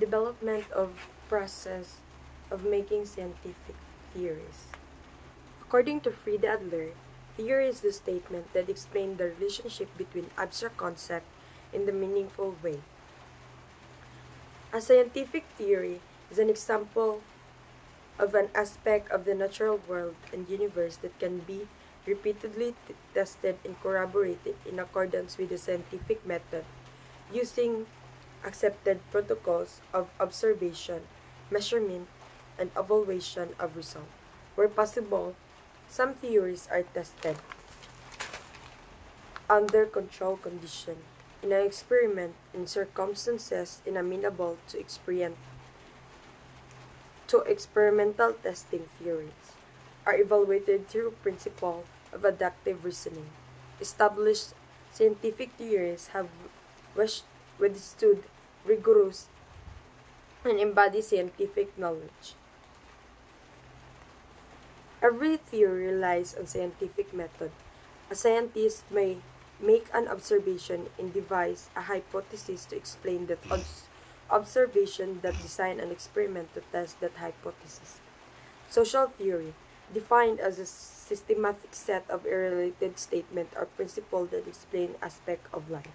Development of process of making scientific theories. According to Frieda Adler, theory is the statement that explains the relationship between abstract concepts in the meaningful way. A scientific theory is an example of an aspect of the natural world and universe that can be repeatedly tested and corroborated in accordance with the scientific method using accepted protocols of observation, measurement, and evaluation of results. Where possible, some theories are tested under controlled conditions in an experiment in circumstances inamenable to experimental testing. Theories are evaluated through principle of adaptive reasoning. Established scientific theories have withstood rigorous and embody scientific knowledge. Every theory relies on scientific method. A scientist may make an observation and devise a hypothesis to explain that observation, that design an experiment to test that hypothesis. Social theory, defined as a systematic set of irrelated statements or principles that explain aspects of life.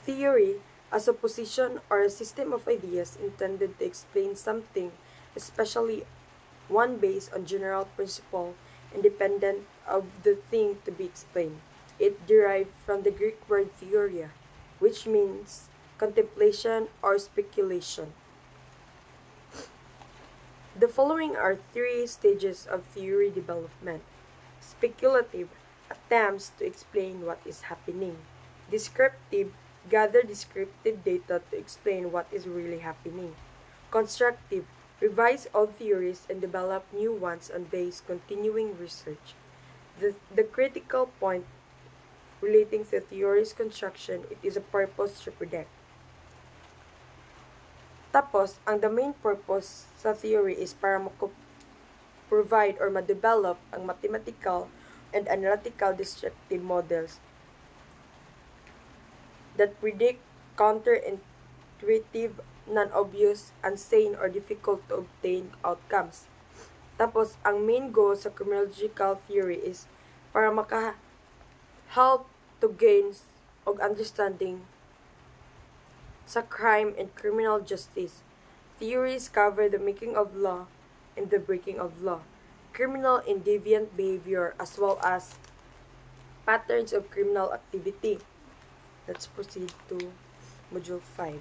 Theory, as a position or a system of ideas intended to explain something, especially one based on general principle, independent of the thing to be explained. It derived from the Greek word theoria, which means contemplation or speculation. The following are three stages of theory development. Speculative, attempts to explain what is happening. Descriptive, gather descriptive data to explain what is really happening. Constructive, revise old theories and develop new ones on base continuing research. The critical point relating to theory's construction, it is a purpose to predict. Tapos, the main purpose sa theory is para provide or ma-develop ang mathematical and analytical descriptive models that predict counterintuitive, non-obvious, insane, or difficult to obtain outcomes. Tapos, ang main goal sa criminological theory is para maka-help to gain og understanding sa crime and criminal justice. Theories cover the making of law and the breaking of law, criminal and deviant behavior, as well as patterns of criminal activity. Let's proceed to Module 5.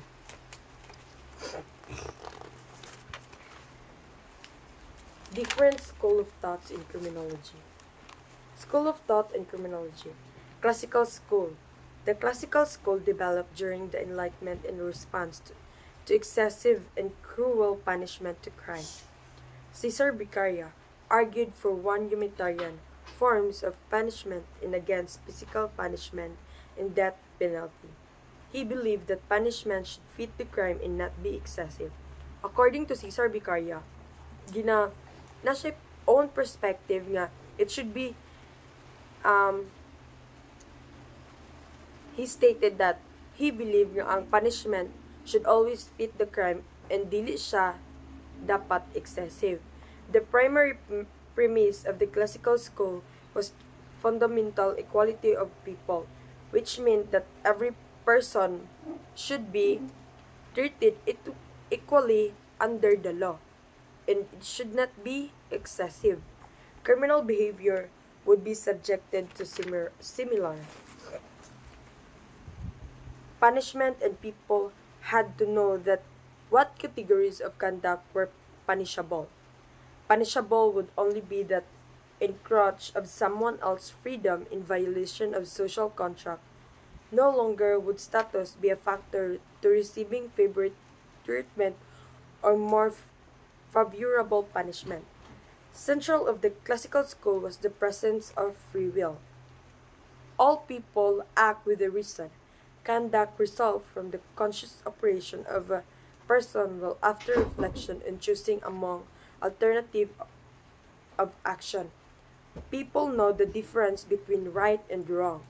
Different school of thoughts in criminology. School of thought in criminology. Classical school. The classical school developed during the Enlightenment in response to excessive and cruel punishment to crime. Cesar Beccaria argued for one humanitarian forms of punishment and against physical punishment and death penalty. He believed that punishment should fit the crime and not be excessive. According to Cesar Beccaria, na siya own perspective nga it should be he stated that he believed nga ang punishment should always fit the crime and dili siya dapat excessive. The primary premise of the classical school was fundamental equality of people, which meant that every person should be treated equally under the law, and it should not be excessive. Criminal behavior would be subjected to similar punishment, and people had to know that what categories of conduct were punishable. Punishable would only be that encroach of someone else's freedom in violation of social contract. No longer would status be a factor to receiving favorite treatment or more favorable punishment. Central of the classical school was the presence of free will. All people act with a reason. Conduct results from the conscious operation of a person will after reflection and choosing among alternative of action. People know the difference between right and wrong,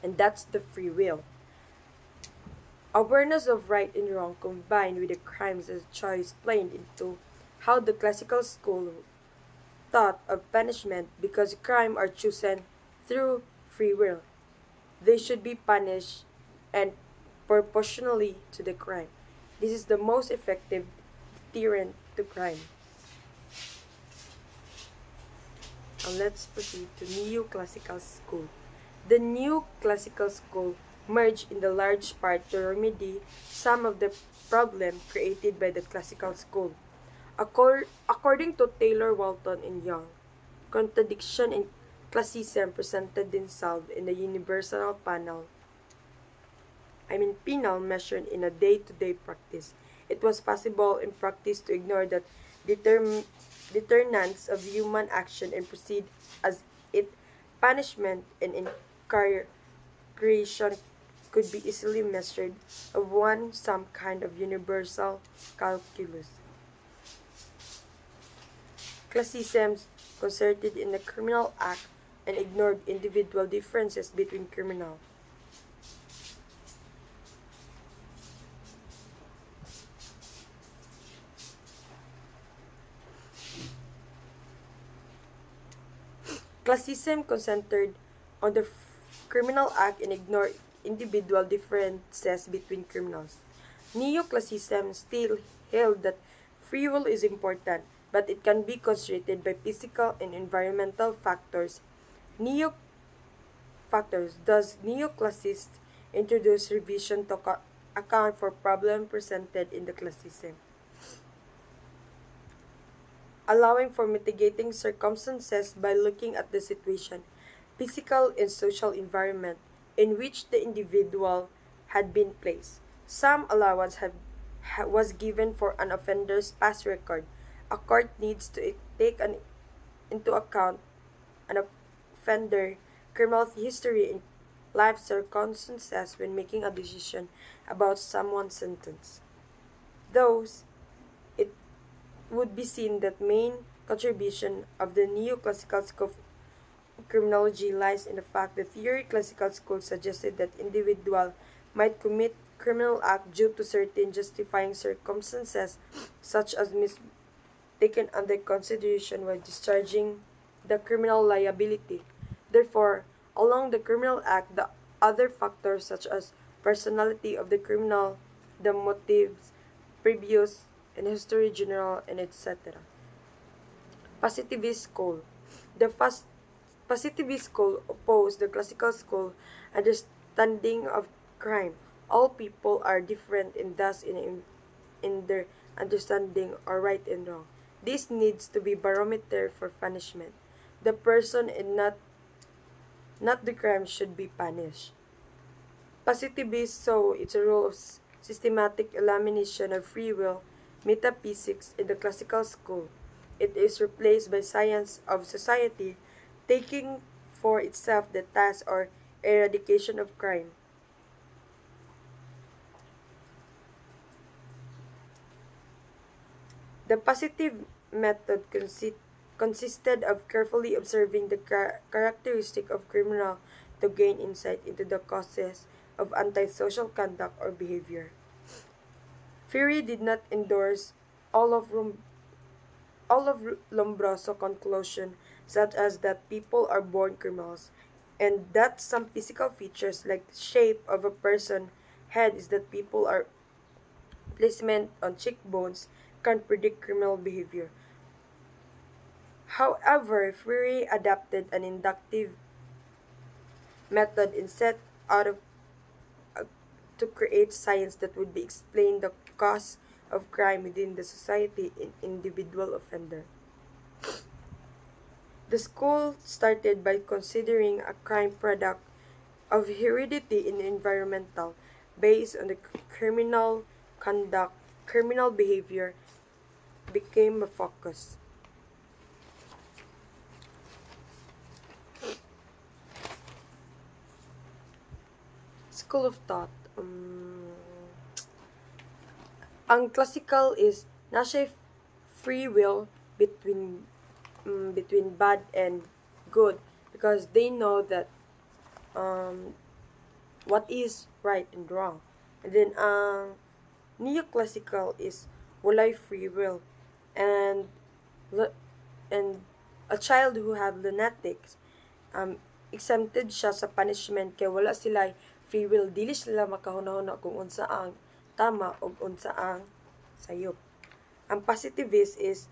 and that's the free will. Awareness of right and wrong combined with the crimes as choice played into how the classical school thought of punishment because crime are chosen through free will. They should be punished and proportionally to the crime. This is the most effective deterrent to crime. Now let's proceed to neoclassical school. The new classical school merged in the large part to remedy some of the problem created by the classical school. According to Taylor, Walton, and Young, contradiction in classism presented themselves in the universal penal measured in a day-to-day practice. It was possible in practice to ignore the determinants of human action and proceed as it punishment and incarceration could be easily measured of one some kind of universal calculus. Classism concerted in the criminal act and ignored individual differences between criminals. Classism concentrated on the criminal act and ignored individual differences between criminals. Neoclassicism still held that free will is important, but it can be constrained by physical and environmental factors. Neo factors thus neoclassicists introduce revision to account for problems presented in the classism, allowing for mitigating circumstances by looking at the situation, physical and social environment in which the individual had been placed. Some allowance was given for an offender's past record. A court needs to take into account an offender criminal history and life circumstances when making a decision about someone's sentence. Thus, it would be seen that main contribution of the neoclassical school of criminology lies in the fact that theory classical school suggested that individual might commit criminal act due to certain justifying circumstances such as taken under consideration while discharging the criminal liability. Therefore, along the criminal act, the other factors such as personality of the criminal, the motives, previous and history general, and etc. Positivist school. The positivist school opposed the classical school understanding of crime. All people are different and thus in their understanding of right and wrong. This needs to be barometer for punishment. The person and not the crime should be punished. Positivists saw its role of systematic elimination of free will, metaphysics in the classical school. It is replaced by science of society, taking for itself the task or eradication of crime. The positive method consisted of carefully observing the characteristic of criminal to gain insight into the causes of antisocial conduct or behavior. Fury did not endorse all of Lombroso's conclusion, such as that people are born criminals, and that some physical features like the shape of a person's head is that people are placement on cheekbones can predict criminal behavior. However, Fury adopted an inductive method and set out to create science that would be explain the cause of crime within the society in individual offender. The school started by considering a crime product of heredity and environmental, based on the criminal conduct, criminal behavior became a focus. School of thought. Ang classical is nasa free will between bad and good because they know that what is right and wrong. And then, ang neoclassical is walay free will. And, and a child who have lunatics, exempted siya sa punishment kay wala sila free will. Dili sila makahuna-huna kung unsa ang tama o unsa ang sayop. Ang positivist is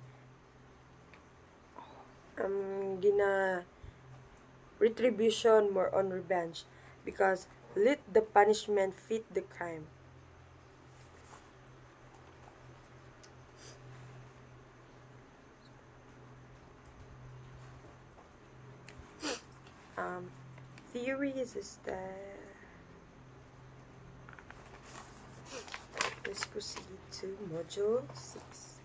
gina retribution more on revenge because let the punishment fit the crime. Theories is that let's proceed to module 6.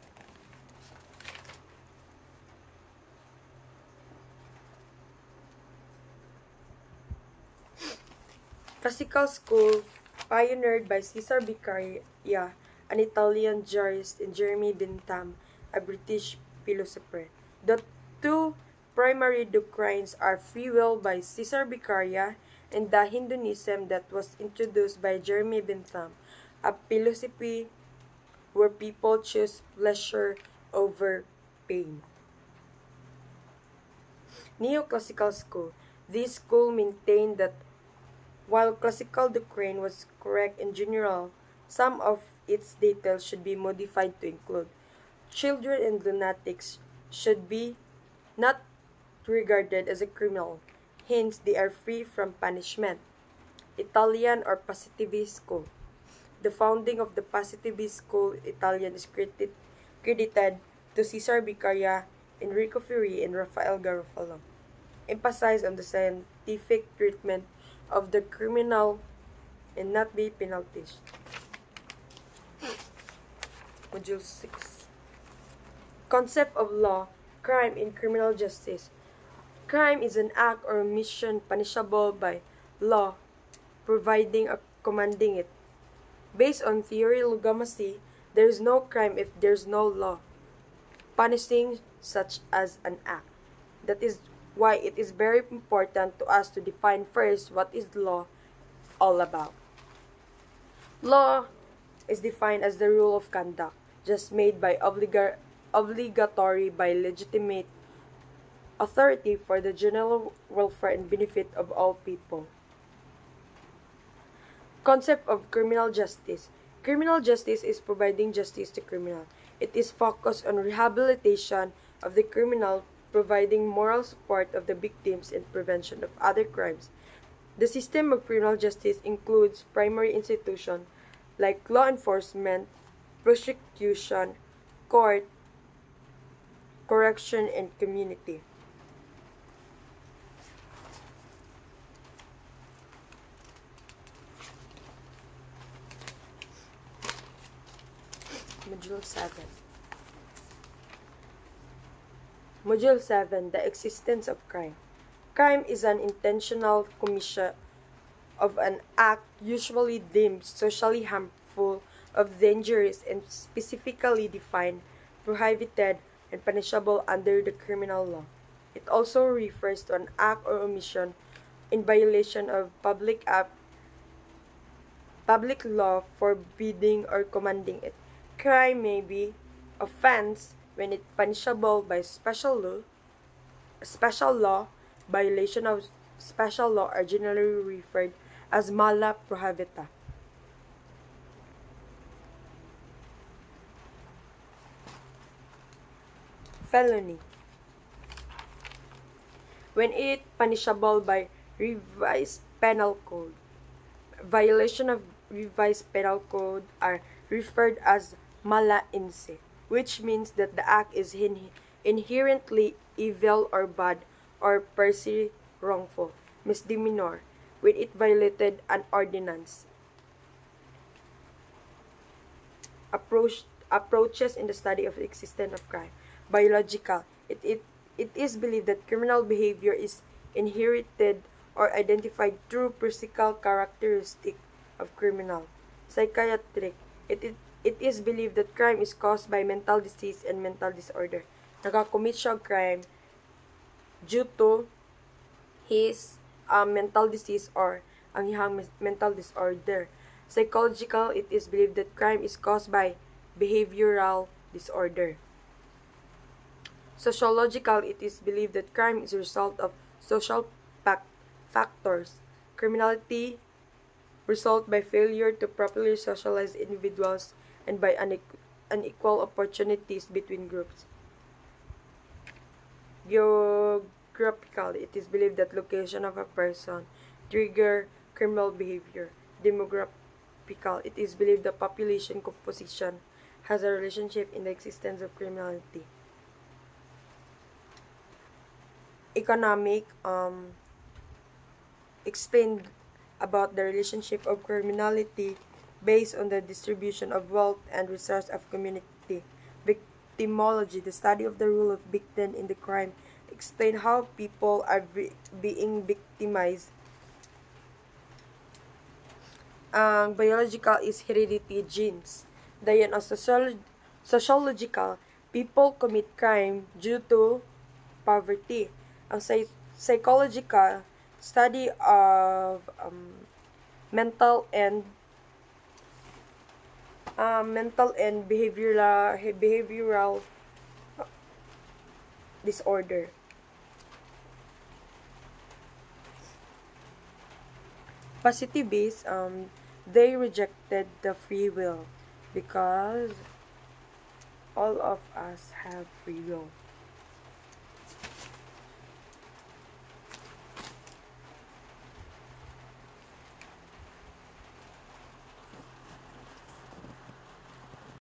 Classical school pioneered by Cesare Beccaria, an Italian jurist, and Jeremy Bentham, a British philosopher. The two primary doctrines are free will by Cesare Beccaria and the Hinduism that was introduced by Jeremy Bentham, a philosophy where people choose pleasure over pain. Neoclassical school. This school maintained that while classical doctrine was correct in general, some of its details should be modified to include children and lunatics should be not regarded as a criminal, hence they are free from punishment. Italian or Positivist school. The founding of the Positivist school Italian is credited to Cesare Beccaria, Enrico Ferri, and Rafael Garofalo. Emphasize on the scientific treatment of the criminal and not be penalized. Module 6. Concept of law, crime, and criminal justice. Crime is an act or omission punishable by law, providing or commanding it. Based on theory logomachy, there is no crime if there is no law punishing such as an act. That is why it is very important to us to define first what is law all about. Law is defined as the rule of conduct, just made by obligatory by legitimate authority for the general welfare and benefit of all people. Concept of criminal justice. Criminal justice is providing justice to criminal. It is focused on rehabilitation of the criminal, providing moral support of the victims and prevention of other crimes. The system of criminal justice includes primary institutions like law enforcement, prosecution, court, correction, and community. Module 7. Module 7. The existence of crime. Crime is an intentional commission of an act usually deemed socially harmful, of dangerous, and specifically defined, prohibited, and punishable under the criminal law. It also refers to an act or omission in violation of public law forbidding or commanding it. Crime may be offense when it punishable by special law. Violation of special law are generally referred as mala prohibita. Felony. When it punishable by revised penal code. Violation of revised penal code are referred as mala inse, which means that the act is inherently evil or bad or per se wrongful. Misdemeanor, when it violated an ordinance. Approaches in the study of the existence of crime. Biological, it is believed that criminal behavior is inherited or identified through physical characteristic of criminal. Psychiatric, it is believed that crime is caused by mental disease and mental disorder. Nakakommit siya crime due to his mental disease or ang iyang mental disorder. Psychological, it is believed that crime is caused by behavioral disorder. Sociological, it is believed that crime is a result of social factors. Criminality result by failure to properly socialize individuals and by unequal opportunities between groups. Geographical, it is believed that location of a person trigger criminal behavior. Demographical, it is believed that population composition has a relationship in the existence of criminality. Economic, explained about the relationship of criminality based on the distribution of wealth and resource of community. Victimology, the study of the role of victim in the crime, explain how people are being victimized. Ang biological is heredity, genes. Dayon ang sociological, people commit crime due to poverty. Ang psychological, study of mental and behavioral disorder. Positivists, they rejected the free will because all of us have free will.